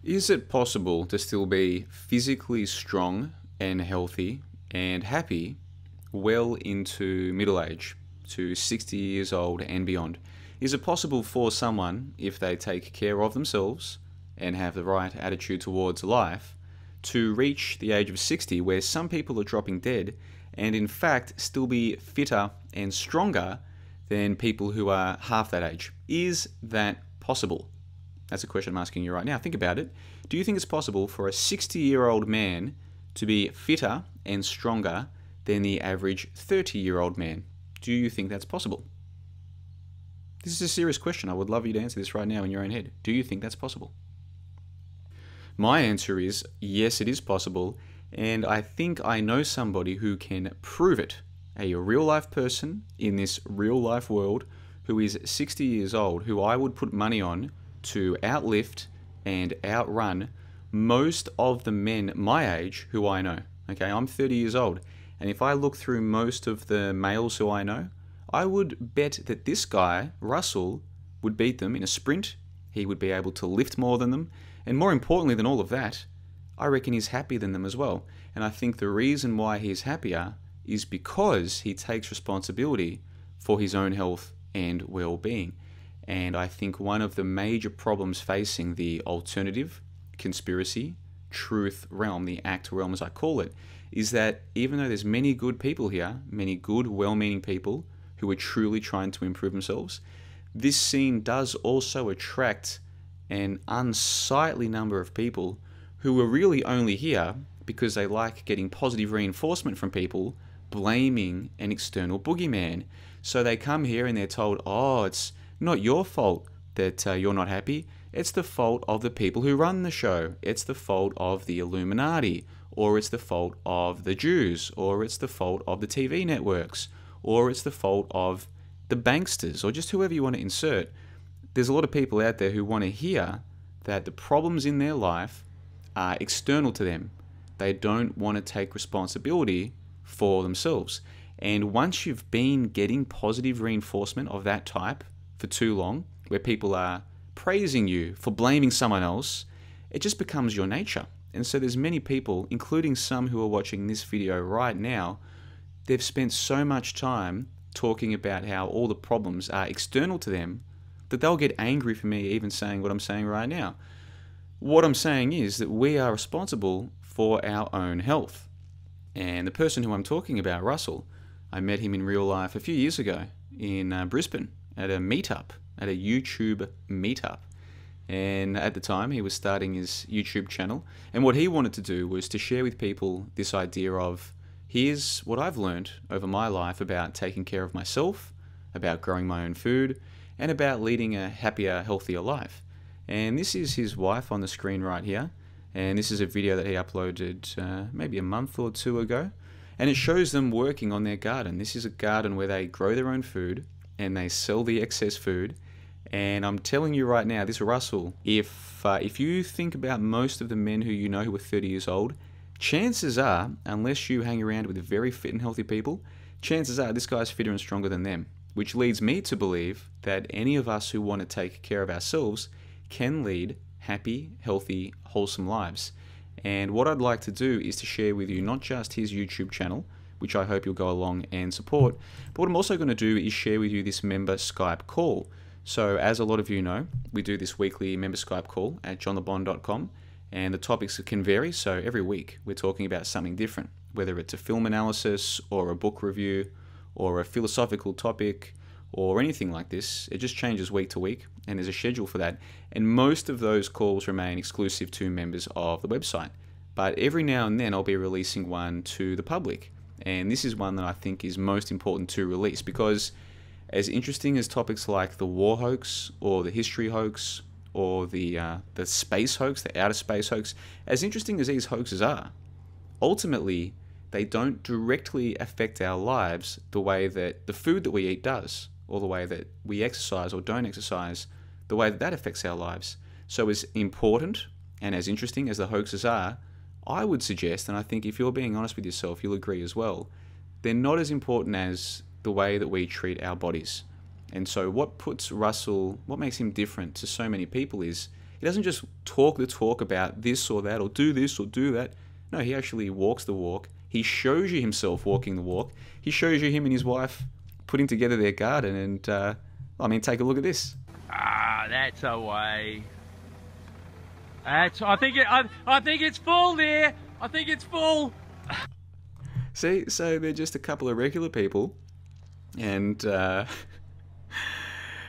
Is it possible to still be physically strong and healthy and happy well into middle age, to 60 years old and beyond? Is it possible for someone, if they take care of themselves and have the right attitude towards life, to reach the age of 60 where some people are dropping dead and in fact still be fitter and stronger than people who are half that age? Is that possible? That's a question I'm asking you right now. Think about it. Do you think it's possible for a 60-year-old man to be fitter and stronger than the average 30-year-old man? Do you think that's possible? This is a serious question. I would love you to answer this right now in your own head. Do you think that's possible? My answer is yes, it is possible, and I think I know somebody who can prove it. A real-life person in this real-life world who is 60 years old, who I would put money on to outlift and outrun most of the men my age who I know. Okay, I'm 30 years old, and if I look through most of the males who I know, I would bet that this guy, Russell, would beat them in a sprint. He would be able to lift more than them, and more importantly than all of that, I reckon he's happier than them as well. And I think the reason why he's happier is because he takes responsibility for his own health and well-being. And I think one of the major problems facing the alternative, conspiracy, truth realm, the ACT realm as I call it, is that even though there's many good people here, many good, well-meaning people who are truly trying to improve themselves, this scene does also attract an unsightly number of people who are really only here because they like getting positive reinforcement from people blaming an external boogeyman. So they come here and they're told, oh, it's not your fault that you're not happy. It's the fault of the people who run the show. It's the fault of the Illuminati, or it's the fault of the Jews, or it's the fault of the TV networks, or it's the fault of the banksters, or just whoever you want to insert. There's a lot of people out there who want to hear that the problems in their life are external to them. They don't want to take responsibility for themselves. And once you've been getting positive reinforcement of that type for too long, where people are praising you for blaming someone else, it just becomes your nature. And so there's many people, including some who are watching this video right now, they've spent so much time talking about how all the problems are external to them that they'll get angry for me even saying what I'm saying right now. What I'm saying is that we are responsible for our own health. And the person who I'm talking about, Russell, I met him in real life a few years ago in Brisbane at a meetup, at a YouTube meetup. And at the time, he was starting his YouTube channel. And what he wanted to do was to share with people this idea of, here's what I've learned over my life about taking care of myself, about growing my own food, and about leading a happier, healthier life. And this is his wife on the screen right here. And this is a video that he uploaded maybe a month or two ago. And it shows them working on their garden. This is a garden where they grow their own food and they sell the excess food. And I'm telling you right now, this Russell, if you think about most of the men who you know who are 30 years old, chances are, unless you hang around with very fit and healthy people, chances are this guy's fitter and stronger than them. Which leads me to believe that any of us who want to take care of ourselves can lead happy, healthy, wholesome lives. And what I'd like to do is to share with you not just his YouTube channel, which I hope you'll go along and support, but what I'm also going to do is share with you this member Skype call. So as a lot of you know, we do this weekly member Skype call at johnthebond.com, and the topics can vary. So every week we're talking about something different, whether it's a film analysis or a book review or a philosophical topic or anything like this. It just changes week to week, and there's a schedule for that. And most of those calls remain exclusive to members of the website. But every now and then I'll be releasing one to the public. And this is one that I think is most important to release, because as interesting as topics like the war hoax or the history hoax or the space hoax, the outer space hoax, as interesting as these hoaxes are, ultimately they don't directly affect our lives the way that the food that we eat does, or the way that we exercise or don't exercise, the way that that affects our lives. So as important and as interesting as the hoaxes are, I would suggest, and I think if you're being honest with yourself, you'll agree as well, they're not as important as the way that we treat our bodies. And so what makes him different to so many people is He doesn't just talk the talk about this or that, or do this or do that. No, he actually walks the walk. He shows you himself walking the walk. He shows you him and his wife putting together their garden. And I mean, take a look at this. Ah, that's a way. I think it's full there. I think it's full. See, so they're just a couple of regular people, and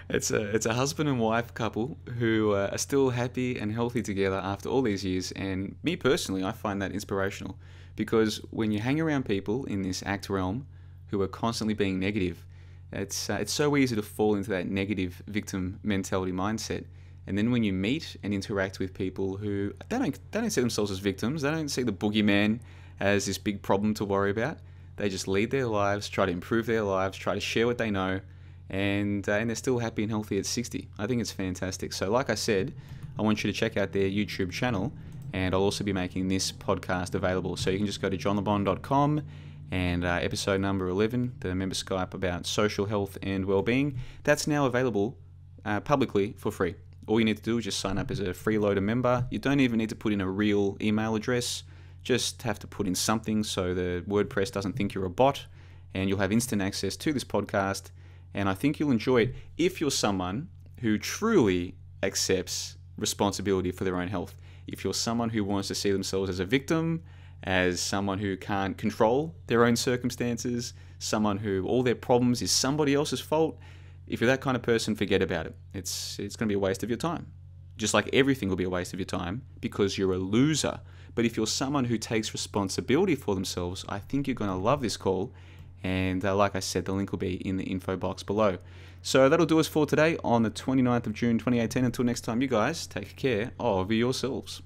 it's a husband and wife couple who are still happy and healthy together after all these years. And me personally, I find that inspirational, because when you hang around people in this ACT realm who are constantly being negative, it's so easy to fall into that negative victim mentality mindset. And then when you meet and interact with people who they don't see themselves as victims, they don't see the boogeyman as this big problem to worry about. They just lead their lives, try to improve their lives, try to share what they know, and they're still happy and healthy at 60. I think it's fantastic. So like I said, I want you to check out their YouTube channel, and I'll also be making this podcast available. So you can just go to johnlebon.com, and episode number 11, the member Skype about social health and well-being, that's now available publicly for free. All you need to do is just sign up as a Freeloader member. You don't even need to put in a real email address. Just have to put in something so the WordPress doesn't think you're a bot, and you'll have instant access to this podcast. And I think you'll enjoy it if you're someone who truly accepts responsibility for their own health. If you're someone who wants to see themselves as a victim, as someone who can't control their own circumstances, someone who all their problems is somebody else's fault, if you're that kind of person, forget about it. It's going to be a waste of your time. Just like everything will be a waste of your time, because you're a loser. But if you're someone who takes responsibility for themselves, I think you're going to love this call. And like I said, the link will be in the info box below. So that'll do us for today on the 29th of June 2018. Until next time, you guys take care of yourselves.